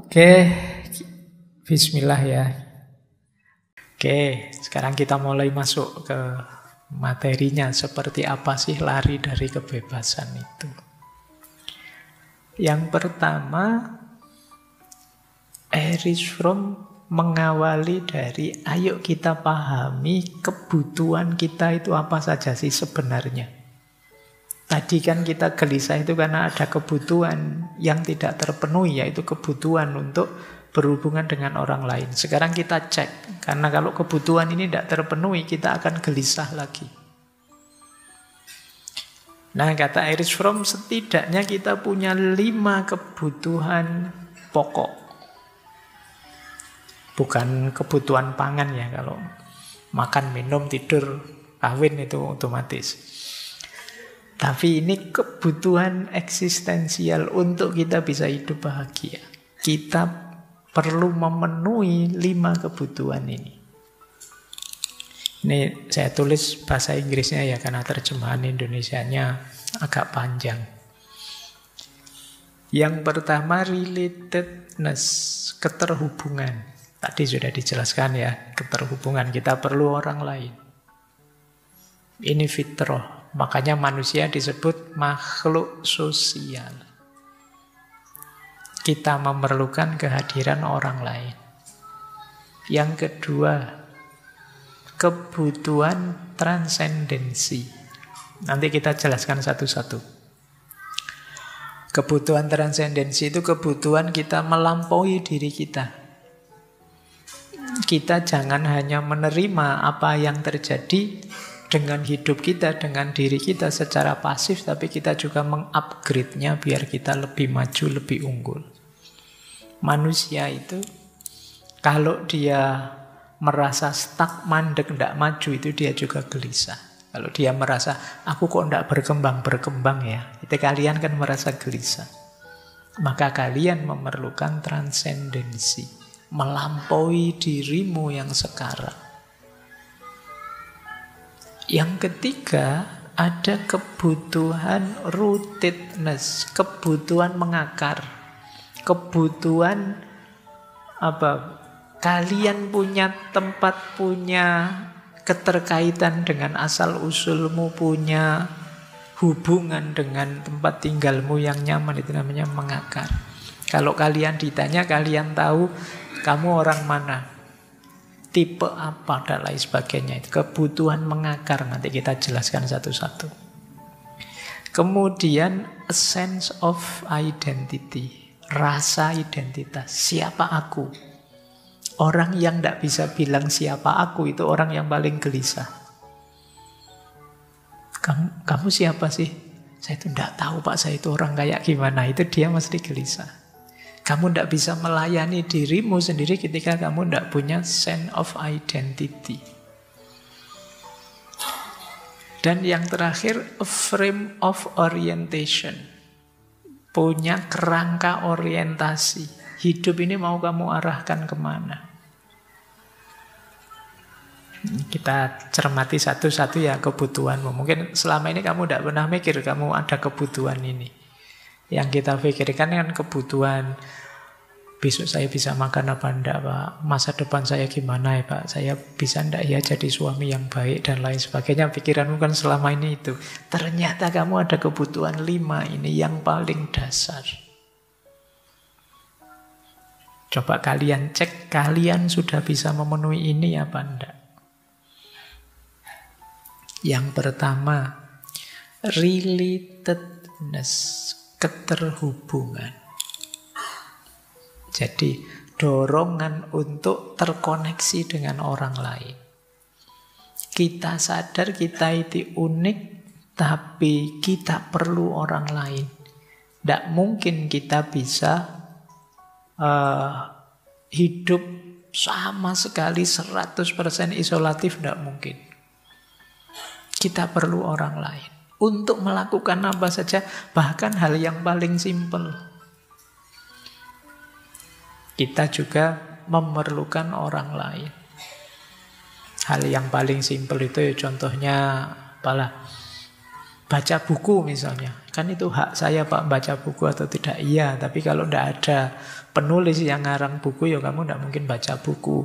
Oke, bismillah ya. Oke, sekarang kita mulai masuk ke materinya. Seperti apa sih lari dari kebebasan itu? Yang pertama, Erich Fromm mengawali dari ayo kita pahami kebutuhan kita itu apa saja sih sebenarnya. Tadi kan kita gelisah itu karena ada kebutuhan yang tidak terpenuhi, yaitu kebutuhan untuk berhubungan dengan orang lain. Sekarang kita cek, karena kalau kebutuhan ini tidak terpenuhi, kita akan gelisah lagi. Nah, kata Erich Fromm, setidaknya kita punya 5 kebutuhan pokok. Bukan kebutuhan pangan ya, kalau makan, minum, tidur, kawin itu otomatis. Tapi ini kebutuhan eksistensial untuk kita bisa hidup bahagia. Kita perlu memenuhi 5 kebutuhan ini. Ini saya tulis bahasa Inggrisnya ya, karena terjemahan Indonesianya agak panjang. Yang pertama, relatedness, keterhubungan. Tadi sudah dijelaskan ya, keterhubungan. Kita perlu orang lain. Ini fitrah. Makanya manusia disebut makhluk sosial. Kita memerlukan kehadiran orang lain. Yang kedua, kebutuhan transendensi. Nanti kita jelaskan satu-satu. Kebutuhan transendensi itu kebutuhan kita melampaui diri kita. Kita jangan hanya menerima apa yang terjadi dengan hidup kita, dengan diri kita secara pasif, tapi kita juga mengupgrade-nya biar kita lebih maju, lebih unggul. Manusia itu, kalau dia merasa stuck, mandek, tidak maju, itu dia juga gelisah. Kalau dia merasa, aku kok tidak berkembang ya, itu kalian kan merasa gelisah. Maka kalian memerlukan transendensi, melampaui dirimu yang sekarang. Yang ketiga, ada kebutuhan rootedness, kebutuhan mengakar. Kebutuhan apa? Kalian punya tempat, punya keterkaitan dengan asal-usulmu, punya hubungan dengan tempat tinggalmu yang nyaman, itu namanya mengakar. Kalau kalian ditanya, kalian tahu kamu orang mana, tipe apa, dan lain sebagainya. Itu kebutuhan mengakar, nanti kita jelaskan satu-satu. Kemudian a sense of identity, rasa identitas. Siapa aku? Orang yang tidak bisa bilang siapa aku itu orang yang paling gelisah. Kamu siapa sih? Saya itu tidak tahu Pak, saya itu orang kayak gimana. Itu dia mesti gelisah. Kamu tidak bisa melayani dirimu sendiri ketika kamu tidak punya sense of identity. Dan yang terakhir, a frame of orientation. Punya kerangka orientasi. Hidup ini mau kamu arahkan kemana? Kita cermati satu-satu ya kebutuhanmu. Mungkin selama ini kamu tidak pernah mikir kamu ada kebutuhan ini. Yang kita pikirkan kan kebutuhan, besok saya bisa makan apa enggak Pak, masa depan saya gimana ya Pak, saya bisa enggak ya jadi suami yang baik dan lain sebagainya. Pikiranmu kan selama ini itu. Ternyata kamu ada kebutuhan 5 ini yang paling dasar. Coba kalian cek, kalian sudah bisa memenuhi ini apa enggak. Yang pertama, relatedness, keterhubungan. Jadi dorongan untuk terkoneksi dengan orang lain. Kita sadar kita itu unik, tapi kita perlu orang lain. Tidak mungkin kita bisa hidup sama sekali 100% isolatif, tidak mungkin. Kita perlu orang lain untuk melakukan apa saja, bahkan hal yang paling simpel. Kita juga memerlukan orang lain. Hal yang paling simpel itu ya contohnya apalah? baca buku misalnya. Kan itu hak saya Pak baca buku atau tidak. Iya, tapi kalau tidak ada penulis yang ngarang buku, ya kamu tidak mungkin baca buku.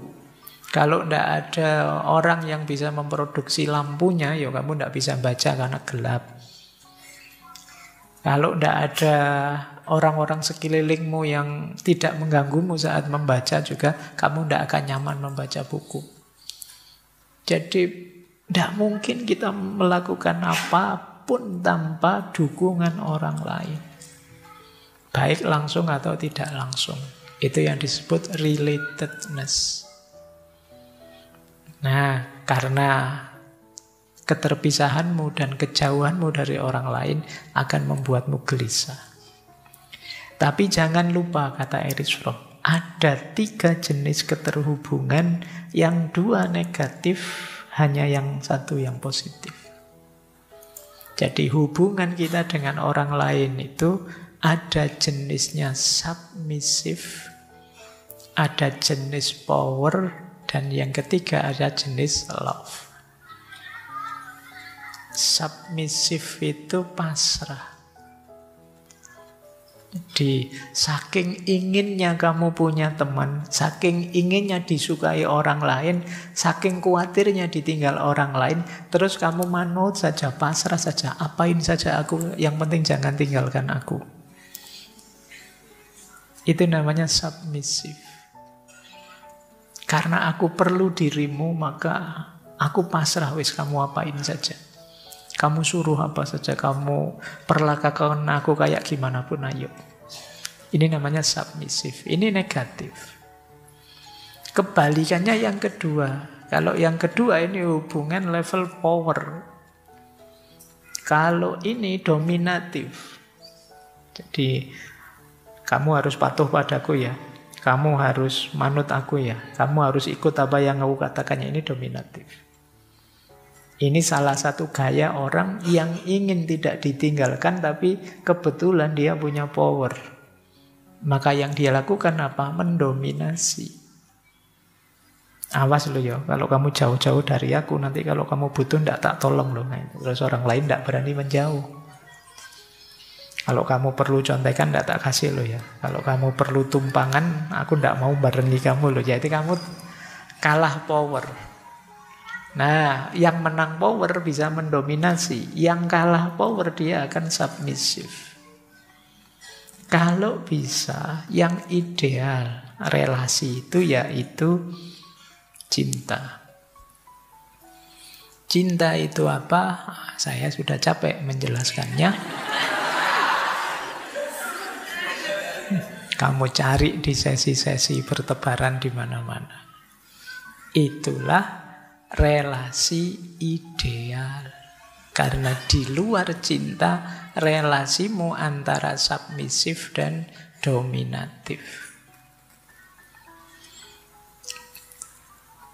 Kalau tidak ada orang yang bisa memproduksi lampunya, ya kamu tidak bisa baca karena gelap. Kalau tidak ada orang-orang sekelilingmu yang tidak mengganggumu saat membaca juga, kamu tidak akan nyaman membaca buku. Jadi tidak mungkin kita melakukan apapun tanpa dukungan orang lain. Baik langsung atau tidak langsung. Itu yang disebut relatedness. Nah, karena keterpisahanmu dan kejauhanmu dari orang lain akan membuatmu gelisah. Tapi jangan lupa, kata Erich Fromm, ada 3 jenis keterhubungan, yang 2 negatif, hanya yang 1 yang positif. Jadi hubungan kita dengan orang lain itu ada jenisnya submissive, ada jenis power, dan yang ketiga ada jenis love. Submissive itu pasrah. Jadi saking inginnya kamu punya teman, saking inginnya disukai orang lain, saking khawatirnya ditinggal orang lain, terus kamu manut saja, pasrah saja, apain saja aku, yang penting jangan tinggalkan aku. Itu namanya submissive. Karena aku perlu dirimu, maka aku pasrah, wis kamu apain saja. Kamu suruh apa saja, kamu perlakukan aku kayak gimana pun, ayo. Ini namanya submissive. Ini negatif. Kebalikannya yang kedua. Kalau yang kedua ini hubungan level power. Kalau ini dominatif. Jadi kamu harus patuh padaku ya. Kamu harus manut aku ya. Kamu harus ikut apa yang aku katakan. Ini dominatif. Ini salah satu gaya orang yang ingin tidak ditinggalkan, tapi kebetulan dia punya power. Maka yang dia lakukan apa? Mendominasi. Awas lo ya, kalau kamu jauh-jauh dari aku, nanti kalau kamu butuh tidak tak tolong loh. Terus orang lain tidak berani menjauh. Kalau kamu perlu contekan tidak tak kasih lo ya. Kalau kamu perlu tumpangan, aku tidak mau barengi kamu loh. Jadi kamu kalah power. Nah, yang menang power bisa mendominasi. Yang kalah power dia akan submissive. Kalau bisa, yang ideal relasi itu yaitu cinta. Cinta itu apa? Saya sudah capek menjelaskannya. Kamu cari di sesi-sesi bertebaran di mana-mana. Itulah relasi ideal. Karena di luar cinta, relasimu antara submisif dan dominatif.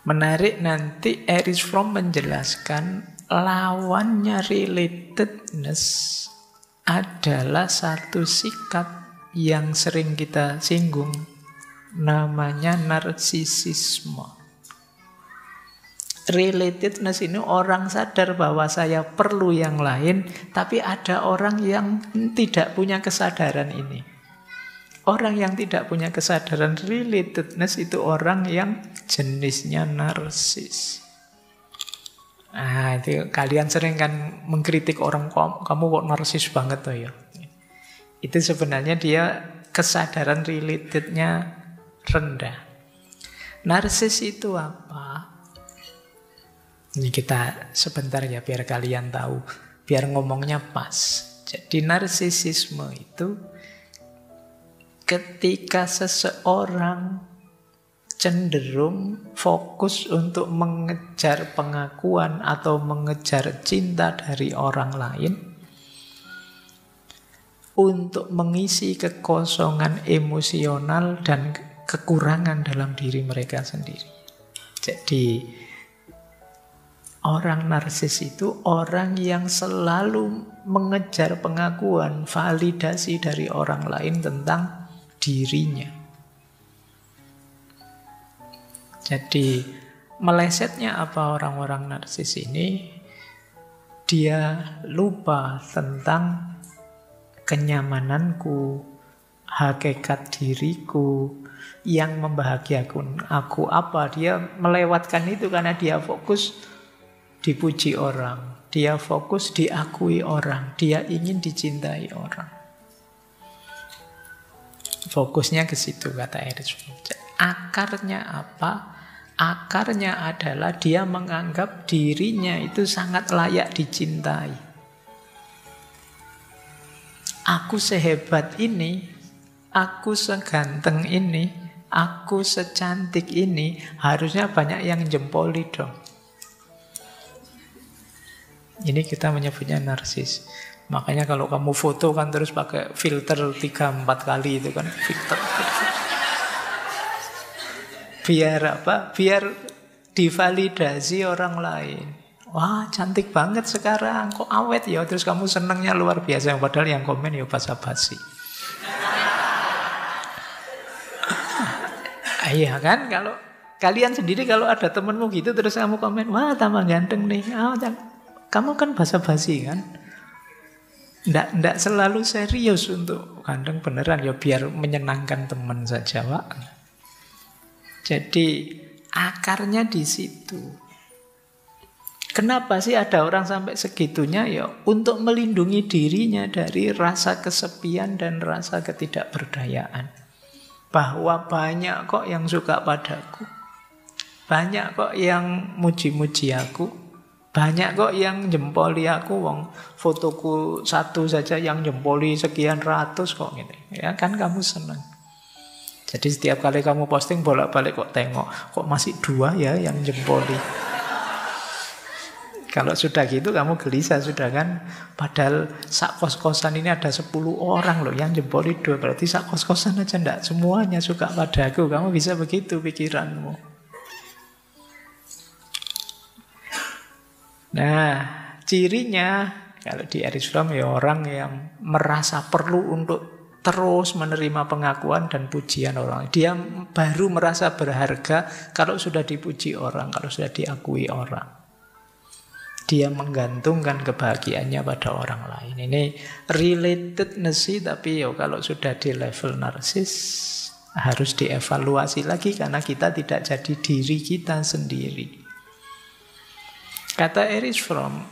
Menarik, nanti Erich Fromm menjelaskan lawannya relatedness adalah satu sikap yang sering kita singgung, namanya narsisisme. Relatedness ini orang sadar bahwa saya perlu yang lain, tapi ada orang yang tidak punya kesadaran ini. Orang yang tidak punya kesadaran relatedness itu orang yang jenisnya narsis. Nah, itu kalian sering kan mengkritik orang, kamu kok narsis banget tuh ya. Itu sebenarnya dia kesadaran relatednya rendah. Narsis itu apa? Ini kita sebentar ya biar kalian tahu, biar ngomongnya pas. Jadi narsisisme itu ketika seseorang cenderung fokus untuk mengejar pengakuan atau mengejar cinta dari orang lain untuk mengisi kekosongan emosional dan kekurangan dalam diri mereka sendiri. Jadi orang narsis itu orang yang selalu mengejar pengakuan, validasi dari orang lain tentang dirinya. Jadi melesetnya apa orang-orang narsis ini? Dia lupa tentang kenyamananku, hakikat diriku, yang membahagiakan aku apa. Dia melewatkan itu karena dia fokus dipuji orang, dia fokus diakui orang, dia ingin dicintai orang. Fokusnya ke situ, kata Erich Fromm. Akarnya apa? Akarnya adalah dia menganggap dirinya itu sangat layak dicintai. Aku sehebat ini, aku seganteng ini, aku secantik ini, harusnya banyak yang jempoli dong. Ini kita menyebutnya narsis. Makanya kalau kamu foto kan terus pakai filter 3-4 kali itu kan filter. Biar apa? Biar divalidasi orang lain. Wah, cantik banget sekarang, kok awet ya. Terus kamu senangnya luar biasa. Padahal yang komen ya basa-basi. Iya kan? Kalau kalian sendiri kalau ada temenmu gitu terus kamu komen, wah tambah ganteng nih. Kamu kan basa-basi kan? Nggak selalu serius untuk ganteng beneran. Ya biar menyenangkan teman saja, Pak. Jadi akarnya di situ. Kenapa sih ada orang sampai segitunya? Ya untuk melindungi dirinya dari rasa kesepian dan rasa ketidakberdayaan. Bahwa banyak kok yang suka padaku, banyak kok yang muji-muji aku, banyak kok yang jempoli aku. Wong fotoku satu saja yang jempoli sekian ratus kok gitu. Ya kan kamu senang. Jadi setiap kali kamu posting bolak-balik kok tengok, kok masih 2 ya yang jempoli. Kalau sudah gitu kamu gelisah sudah kan. Padahal sak kos-kosan ini ada 10 orang loh yang jempoli 2. Berarti sak kos-kosan aja enggak semuanya suka padaku. Kamu bisa begitu pikiranmu. Nah, cirinya kalau di Erich Fromm ya orang yang merasa perlu untuk terus menerima pengakuan dan pujian orang. Dia baru merasa berharga kalau sudah dipuji orang, kalau sudah diakui orang. Dia menggantungkan kebahagiaannya pada orang lain. Ini relatedness sih, tapi ya kalau sudah di level narsis harus dievaluasi lagi karena kita tidak jadi diri kita sendiri. Kata Erich Fromm,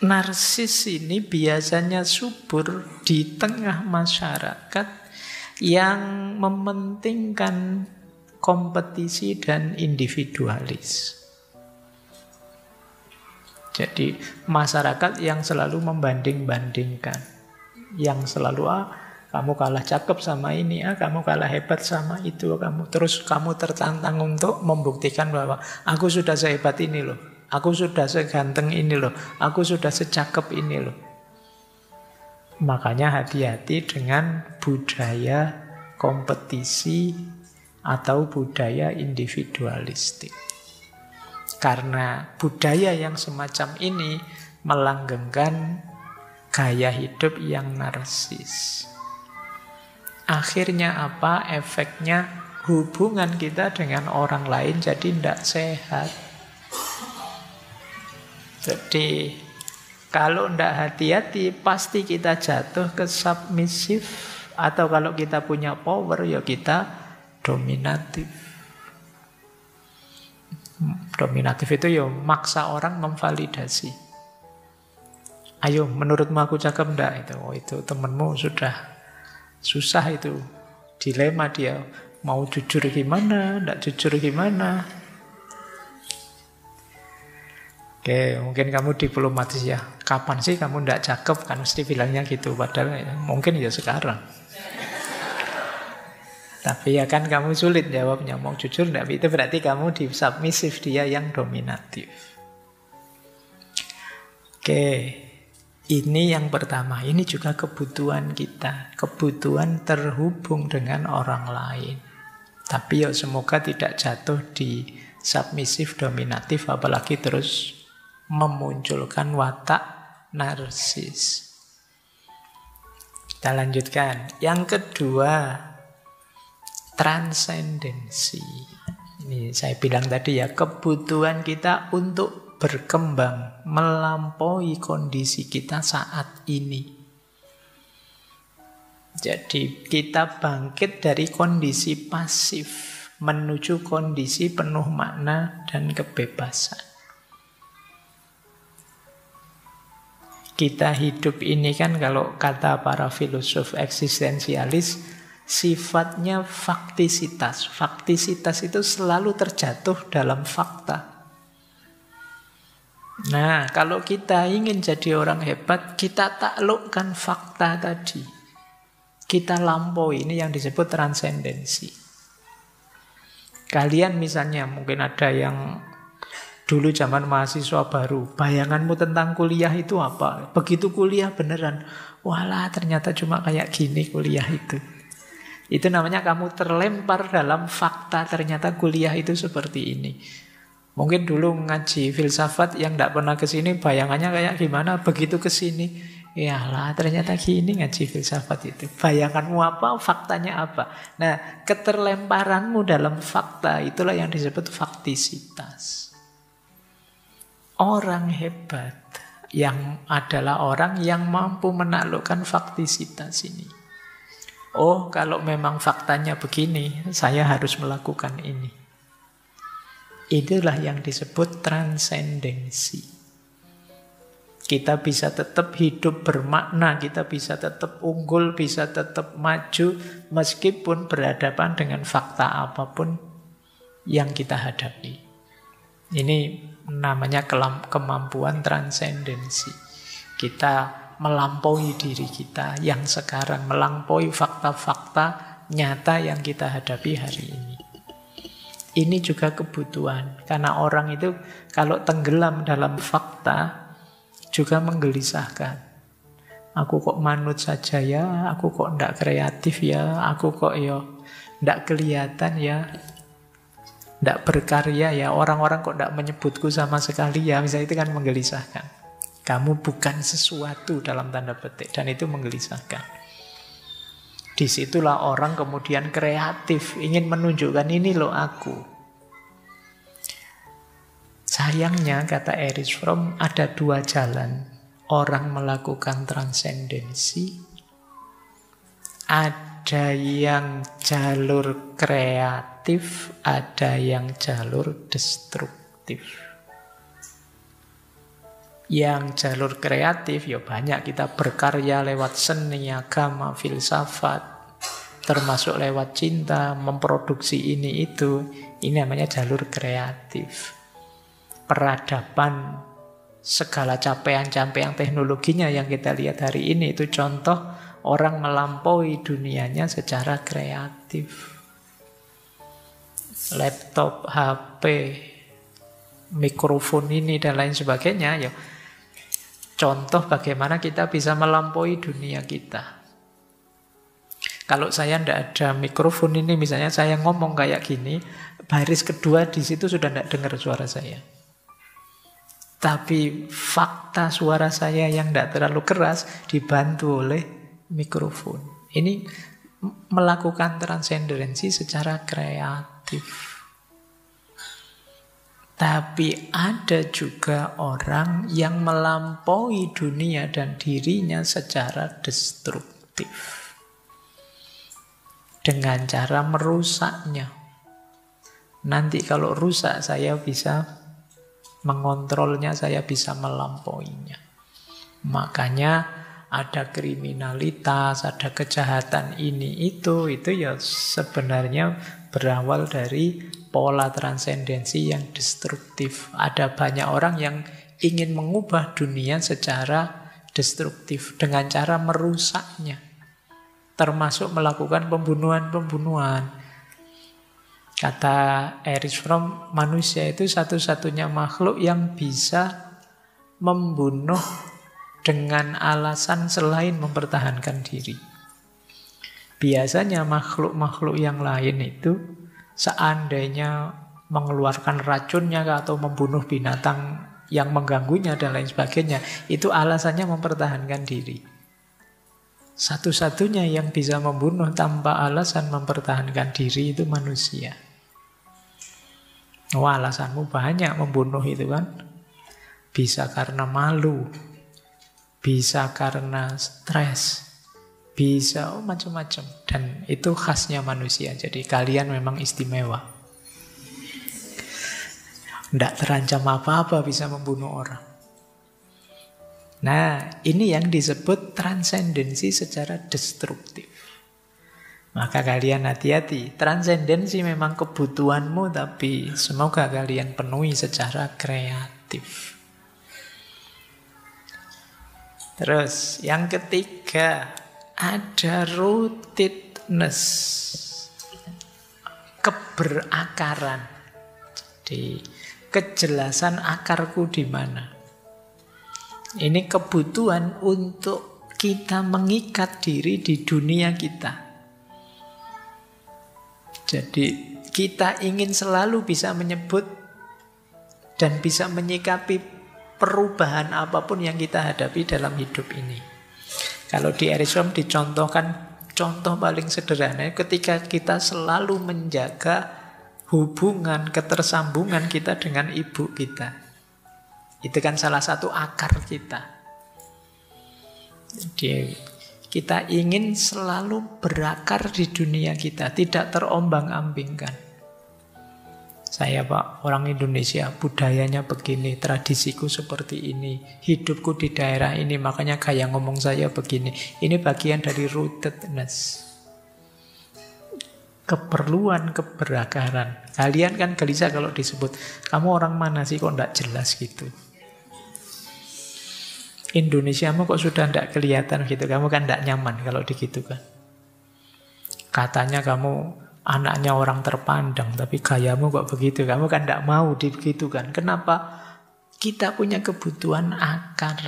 narsis ini biasanya subur di tengah masyarakat yang mementingkan kompetisi dan individualis. Jadi masyarakat yang selalu membanding-bandingkan, yang selalu kamu kalah cakep sama ini, kamu kalah hebat sama itu, terus kamu tertantang untuk membuktikan bahwa aku sudah sehebat ini loh. Aku sudah seganteng ini loh. Aku sudah secakep ini loh. Makanya hati-hati dengan budaya kompetisi atau budaya individualistik. Karena budaya yang semacam ini melanggengkan gaya hidup yang narsis. Akhirnya apa? Efeknya hubungan kita dengan orang lain jadi tidak sehat. Jadi kalau tidak hati-hati pasti kita jatuh ke submisif. Atau kalau kita punya power ya kita dominatif. Dominatif itu ya maksa orang memvalidasi. Ayo menurutmu aku cakep enggak? Itu temenmu sudah susah itu. Dilema dia. Mau jujur gimana, enggak jujur gimana. Oke, mungkin kamu diplomatis ya. Kapan sih kamu ndak cakep? Kan mesti bilangnya gitu. Padahal ya, mungkin ya sekarang. Tapi ya kan kamu sulit jawabnya. Mau jujur ndak? Itu berarti kamu di submisif, dia yang dominatif. Oke, ini yang pertama. Ini juga kebutuhan kita. Kebutuhan terhubung dengan orang lain. Tapi ya semoga tidak jatuh di submisif dominatif. Apalagi terus memunculkan watak narsis. Kita lanjutkan. Yang kedua, transendensi. Ini saya bilang tadi ya, kebutuhan kita untuk berkembang melampaui kondisi kita saat ini. Jadi kita bangkit dari kondisi pasif menuju kondisi penuh makna dan kebebasan. Kita hidup ini kan kalau kata para filosof eksistensialis, sifatnya faktisitas. Faktisitas itu selalu terjatuh dalam fakta. Nah, kalau kita ingin jadi orang hebat, kita taklukkan fakta tadi. Kita lampaui, ini yang disebut transendensi. Kalian misalnya, mungkin ada yang dulu zaman mahasiswa baru, bayanganmu tentang kuliah itu apa? Begitu kuliah beneran, walah ternyata cuma kayak gini kuliah itu. Itu namanya kamu terlempar dalam fakta, ternyata kuliah itu seperti ini. Mungkin dulu ngaji filsafat yang tidak pernah kesini, bayangannya kayak gimana, begitu kesini, yalah ternyata gini ngaji filsafat itu. Bayanganmu apa, faktanya apa. Nah, keterlemparanmu dalam fakta, itulah yang disebut faktisitas. Orang hebat yang adalah orang yang mampu menaklukkan faktisitas ini. Oh, kalau memang faktanya begini, saya harus melakukan ini. Itulah yang disebut transendensi. Kita bisa tetap hidup bermakna, kita bisa tetap unggul, bisa tetap maju, meskipun berhadapan dengan fakta apapun yang kita hadapi. Ini namanya kemampuan transendensi. Kita melampaui diri kita yang sekarang, melampaui fakta-fakta nyata yang kita hadapi hari ini. Ini juga kebutuhan, karena orang itu kalau tenggelam dalam fakta juga menggelisahkan. Aku kok manut saja ya, aku kok ndak kreatif ya, aku kok ndak kelihatan ya, ndak berkarya ya, orang-orang kok ndak menyebutku sama sekali ya, misalnya itu kan menggelisahkan. Kamu bukan sesuatu dalam tanda petik, dan itu menggelisahkan. Disitulah orang kemudian kreatif, ingin menunjukkan ini loh aku. Sayangnya, kata Erich Fromm, ada dua jalan orang melakukan transendensi. Ada yang jalur kreatif, ada yang jalur destruktif. Yang jalur kreatif, ya banyak kita berkarya lewat seni, agama, filsafat, termasuk lewat cinta, memproduksi ini itu. Ini namanya jalur kreatif. Peradaban, segala capaian-capaian teknologinya yang kita lihat hari ini, itu contoh orang melampaui dunianya secara kreatif. Laptop, HP, mikrofon ini dan lain sebagainya, ya contoh bagaimana kita bisa melampaui dunia kita. Kalau saya tidak ada mikrofon ini, misalnya saya ngomong kayak gini, baris kedua di situ sudah tidak dengar suara saya. Tapi fakta suara saya yang tidak terlalu keras dibantu oleh mikrofon. Ini melakukan transendensi secara kreatif. Tapi ada juga orang yang melampaui dunia dan dirinya secara destruktif. Dengan cara merusaknya. Nanti kalau rusak saya bisa mengontrolnya, saya bisa melampauinya. Makanya ada kriminalitas, ada kejahatan ini itu ya sebenarnya berawal dari pola transendensi yang destruktif. Ada banyak orang yang ingin mengubah dunia secara destruktif dengan cara merusaknya, termasuk melakukan pembunuhan-pembunuhan. Kata Erich Fromm, manusia itu satu-satunya makhluk yang bisa membunuh dengan alasan selain mempertahankan diri. Biasanya makhluk-makhluk yang lain itu seandainya mengeluarkan racunnya atau membunuh binatang yang mengganggunya dan lain sebagainya, itu alasannya mempertahankan diri. Satu-satunya yang bisa membunuh tanpa alasan mempertahankan diri itu manusia. Wah, alasanmu banyak membunuh itu kan. bisa karena malu, bisa karena stres, bisa macam-macam. Dan itu khasnya manusia. Jadi kalian memang istimewa. Tidak terancam apa-apa bisa membunuh orang. Nah, ini yang disebut transendensi secara destruktif. Maka kalian hati-hati. Transendensi memang kebutuhanmu, tapi semoga kalian penuhi secara kreatif. Terus, yang ketiga, ada rootedness, keberakaran. Jadi, kejelasan akarku di mana. Ini kebutuhan untuk kita mengikat diri di dunia kita. Jadi kita ingin selalu bisa menyebut dan bisa menyikapi perubahan apapun yang kita hadapi dalam hidup ini. Kalau di Erich Fromm dicontohkan, contoh paling sederhana ketika kita selalu menjaga hubungan, ketersambungan kita dengan ibu kita. Itu kan salah satu akar kita. Jadi kita ingin selalu berakar di dunia kita, tidak terombang-ambingkan. Saya Pak, orang Indonesia, budayanya begini, tradisiku seperti ini, hidupku di daerah ini, makanya gaya ngomong saya begini. Ini bagian dari rootedness. Keperluan keberakaran. Kalian kan gelisah kalau disebut, kamu orang mana sih kok tidak jelas gitu. Indonesiamu kok sudah tidak kelihatan gitu. Kamu kan tidak nyaman kalau digitukan. Katanya kamu anaknya orang terpandang, tapi gayamu kok begitu. Kamu kan tidak mau digitukan. Kenapa? Kita punya kebutuhan akar.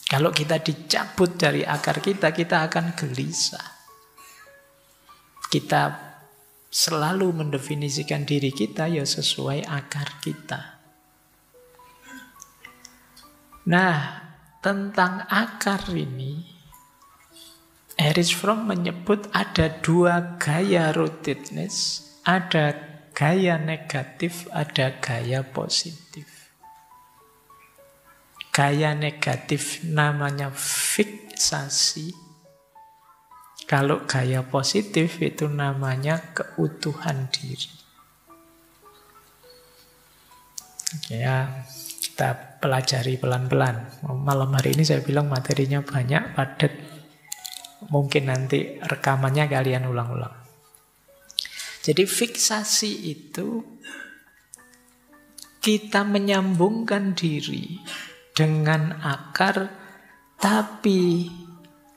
Kalau kita dicabut dari akar kita akan gelisah. Kita selalu mendefinisikan diri kita ya sesuai akar kita. Nah, tentang akar ini, Erich Fromm menyebut ada dua gaya rootedness, ada gaya negatif, ada gaya positif. Gaya negatif namanya fiksasi. Kalau gaya positif itu namanya keutuhan diri. Ya, kita pelajari pelan-pelan. Malam hari ini saya bilang materinya banyak, padat. Mungkin nanti rekamannya kalian ulang-ulang. Jadi fiksasi itu kita menyambungkan diri dengan akar, tapi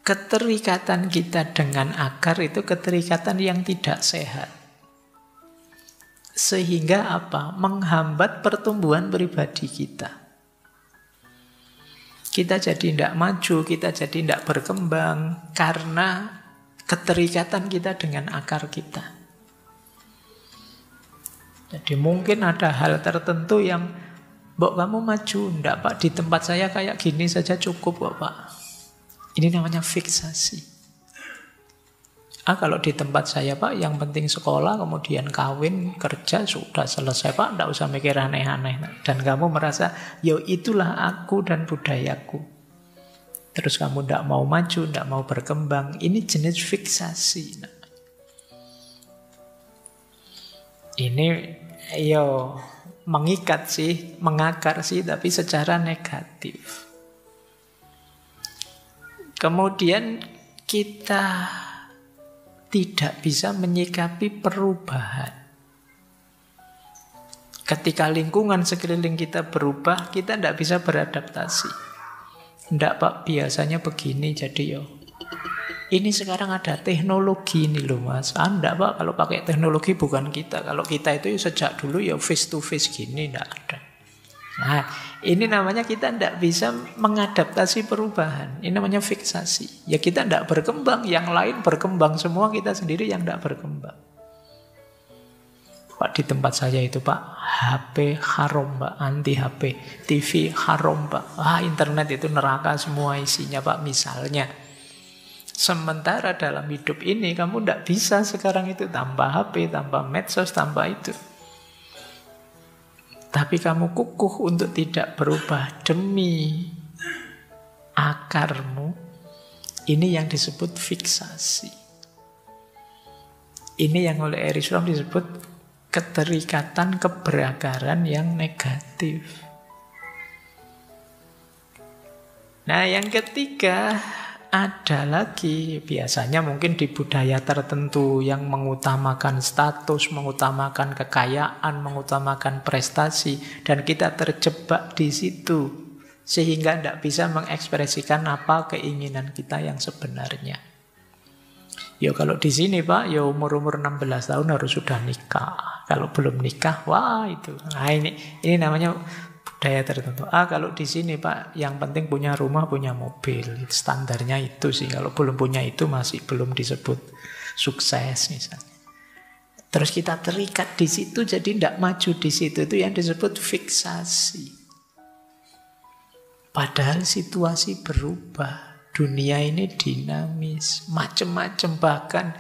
keterikatan kita dengan akar itu keterikatan yang tidak sehat. Sehingga apa? Menghambat pertumbuhan pribadi kita. Kita jadi tidak maju, kita jadi tidak berkembang karena keterikatan kita dengan akar kita. Jadi mungkin ada hal tertentu yang, Mbok kamu maju, enggak Pak, di tempat saya kayak gini saja cukup kok Pak. Ini namanya fiksasi. Kalau di tempat saya Pak, yang penting sekolah, kemudian kawin, kerja, sudah selesai Pak, enggak usah mikir aneh-aneh. Dan kamu merasa, ya itulah aku dan budayaku. Terus kamu enggak mau maju, enggak mau berkembang. Ini jenis fiksasi. Ini mengikat sih, mengakar sih, tapi secara negatif. Kemudian kita tidak bisa menyikapi perubahan. Ketika lingkungan sekeliling kita berubah, kita tidak bisa beradaptasi. Tidak Pak, biasanya begini jadi ini sekarang ada teknologi ini loh Mas. Tidak Pak, kalau pakai teknologi bukan kita. Kalau kita itu sejak dulu face to face gini, tidak ada. Nah, ini namanya kita tidak bisa mengadaptasi perubahan. Ini namanya fiksasi. Ya kita tidak berkembang, yang lain berkembang semua, kita sendiri yang tidak berkembang. Pak, di tempat saya itu Pak, HP haram Pak, anti HP. TV haram Pak. Internet itu neraka semua isinya Pak, misalnya. Sementara dalam hidup ini kamu tidak bisa sekarang itu tanpa HP, tanpa medsos, tanpa itu. Tapi kamu kukuh untuk tidak berubah demi akarmu. Ini yang disebut fiksasi. Ini yang oleh Erich Fromm disebut keterikatan keberakaran yang negatif. Nah, yang ketiga ada lagi, biasanya mungkin di budaya tertentu yang mengutamakan status, mengutamakan kekayaan, mengutamakan prestasi, dan kita terjebak di situ sehingga tidak bisa mengekspresikan apa keinginan kita yang sebenarnya. Ya kalau di sini Pak, ya umur-umur 16 tahun harus sudah nikah. Kalau belum nikah, wah itu. Nah ini namanya budaya tertentu. Kalau di sini Pak, yang penting punya rumah, punya mobil. Standarnya itu sih. Kalau belum punya itu masih belum disebut sukses misalnya. Terus kita terikat di situ, jadi tidak maju di situ. Itu yang disebut fiksasi. Padahal situasi berubah. Dunia ini dinamis, macam-macam, bahkan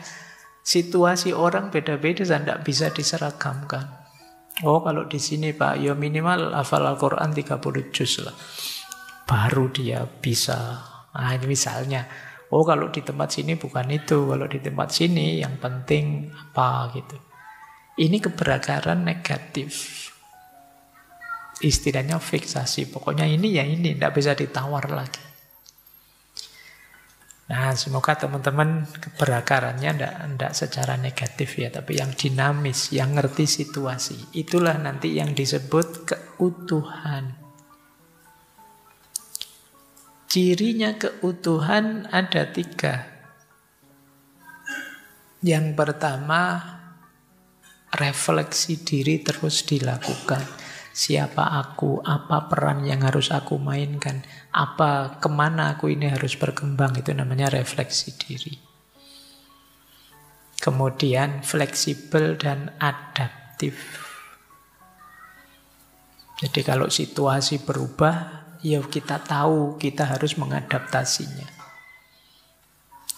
situasi orang beda-beda dan tidak bisa diseragamkan. Oh kalau di sini Pak, ya minimal hafal Al-Quran 30 juz lah. Baru dia bisa. Nah ini misalnya. Oh kalau di tempat sini bukan itu. Kalau di tempat sini yang penting apa gitu. Ini keberakaran negatif. Istilahnya fiksasi. Pokoknya ini ya ini. Tidak bisa ditawar lagi. Nah semoga teman-teman keberakarannya tidak secara negatif ya. Tapi yang dinamis. Yang ngerti situasi. Itulah nanti yang disebut keutuhan. Cirinya keutuhan ada 3. Yang pertama, refleksi diri terus dilakukan. Siapa aku, apa peran yang harus aku mainkan, apa kemana aku ini harus berkembang, itu namanya refleksi diri. Kemudian fleksibel dan adaptif. Jadi kalau situasi berubah, ya kita tahu kita harus mengadaptasinya.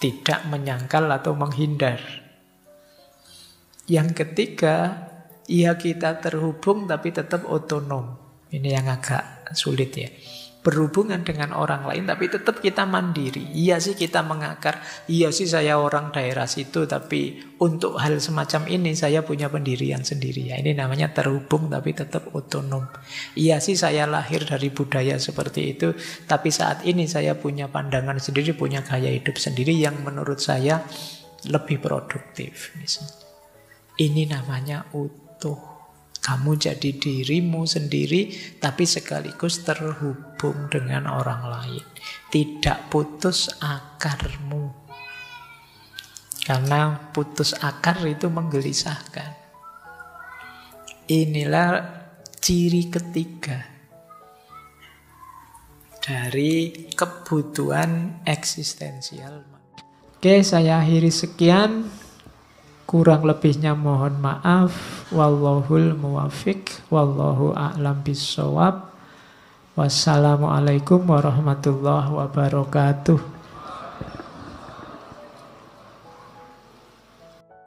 Tidak menyangkal atau menghindar. Yang ketiga, ya kita terhubung tapi tetap otonom. Ini yang agak sulit ya. Berhubungan dengan orang lain tapi tetap kita mandiri. Iya sih kita mengakar. Iya sih saya orang daerah situ, tapi untuk hal semacam ini saya punya pendirian sendiri. Ya, ini namanya terhubung tapi tetap otonom. Iya sih saya lahir dari budaya seperti itu, tapi saat ini saya punya pandangan sendiri, punya gaya hidup sendiri yang menurut saya lebih produktif misalnya. Ini namanya utuh. Kamu jadi dirimu sendiri, tapi sekaligus terhubung dengan orang lain. Tidak putus akarmu. Karena putus akar itu menggelisahkan. Inilah ciri ketiga dari kebutuhan eksistensial. Oke, saya akhiri sekian. Kurang lebihnya mohon maaf. Wallahul muwafiq. Wallahu a'lam bissawab. Wassalamualaikum warahmatullahi wabarakatuh.